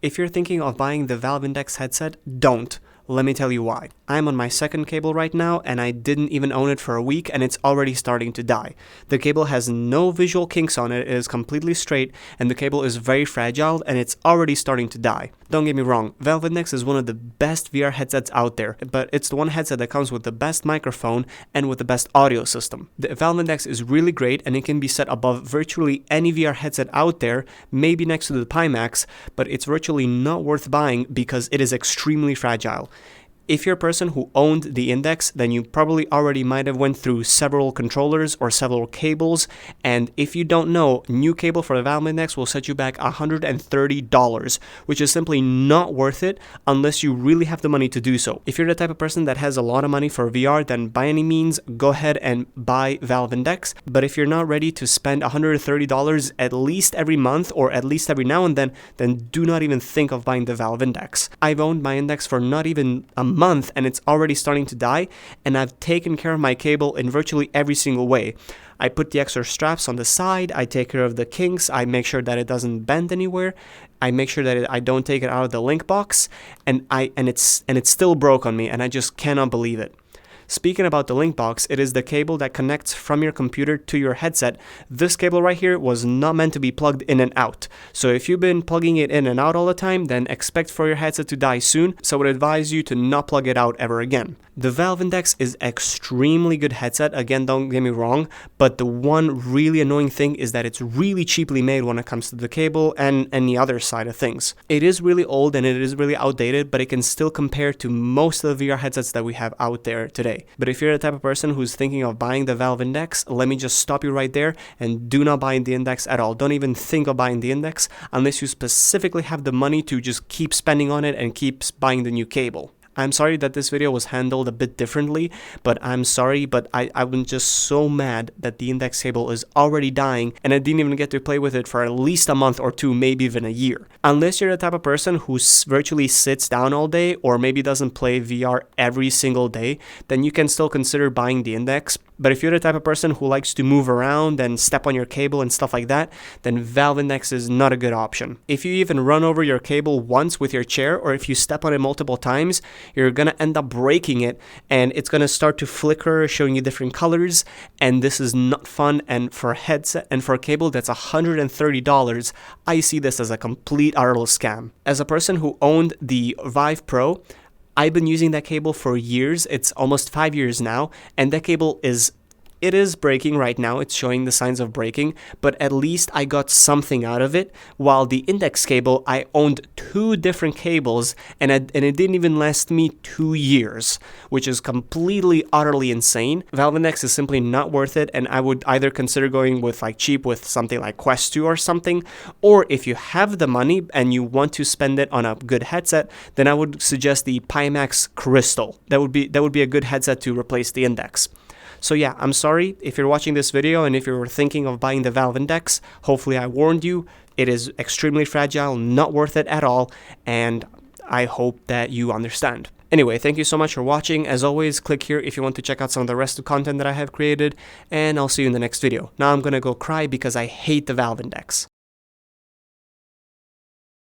If you're thinking of buying the Valve Index headset, don't. Let me tell you why. I'm on my second cable right now, and I didn't even own it for a week, and it's already starting to die. The cable has no visual kinks on it, it is completely straight, and the cable is very fragile, and it's already starting to die. Don't get me wrong, Valve Index is one of the best VR headsets out there, but it's the one headset that comes with the best microphone and with the best audio system. The Valve Index is really great, and it can be set above virtually any VR headset out there, maybe next to the Pimax, but it's virtually not worth buying because it is extremely fragile. If you're a person who owned the Index, then you probably already might have went through several controllers or several cables, and if you don't know, new cable for the Valve Index will set you back $130, which is simply not worth it unless you really have the money to do so. If you're the type of person that has a lot of money for VR, then by any means, go ahead and buy Valve Index, but if you're not ready to spend $130 at least every month or at least every now and then do not even think of buying the Valve Index. I've owned my Index for not even a month and it's already starting to die, and I've taken care of my cable in virtually every single way. I put the extra straps on the side, I take care of the kinks, I make sure that it doesn't bend anywhere, I make sure that I don't take it out of the link box, and it's still broke on me, and I just cannot believe it. Speaking about the link box, it is the cable that connects from your computer to your headset. This cable right here was not meant to be plugged in and out. So if you've been plugging it in and out all the time, then expect for your headset to die soon. So I would advise you to not plug it out ever again. The Valve Index is extremely good headset, again, don't get me wrong, but the one really annoying thing is that it's really cheaply made when it comes to the cable and any other side of things. It is really old and it is really outdated, but it can still compare to most of the VR headsets that we have out there today. But if you're the type of person who's thinking of buying the Valve Index, let me just stop you right there and do not buy the Index at all. Don't even think of buying the Index unless you specifically have the money to just keep spending on it and keep buying the new cable. I'm sorry that this video was handled a bit differently, but I'm sorry, but I'm just so mad that the Index cable is already dying and I didn't even get to play with it for at least a month or two, maybe even a year. Unless you're the type of person who virtually sits down all day or maybe doesn't play VR every single day, then you can still consider buying the Index. But if you're the type of person who likes to move around and step on your cable and stuff like that, then Valve Index is not a good option. If you even run over your cable once with your chair, or if you step on it multiple times, you're gonna end up breaking it and it's gonna start to flicker, showing you different colors, and this is not fun. And for a headset and for a cable that's $130, I see this as a complete utter scam. As a person who owned the Vive Pro, I've been using that cable for years. It's almost 5 years now, and that cable is breaking right now. It's showing the signs of breaking, but at least I got something out of it. While the Index cable, I owned 2 different cables, and it didn't even last me 2 years, which is completely, utterly insane. Valve Index is simply not worth it, and I would either consider going with cheap with something like Quest 2 or something, or if you have the money and you want to spend it on a good headset, then I would suggest the Pimax Crystal. That would be a good headset to replace the Index. So yeah, I'm sorry if you're watching this video and if you were thinking of buying the Valve Index. Hopefully I warned you. It is extremely fragile, not worth it at all, and I hope that you understand. Anyway, thank you so much for watching. As always, click here if you want to check out some of the rest of the content that I have created, and I'll see you in the next video. Now I'm gonna go cry because I hate the Valve Index.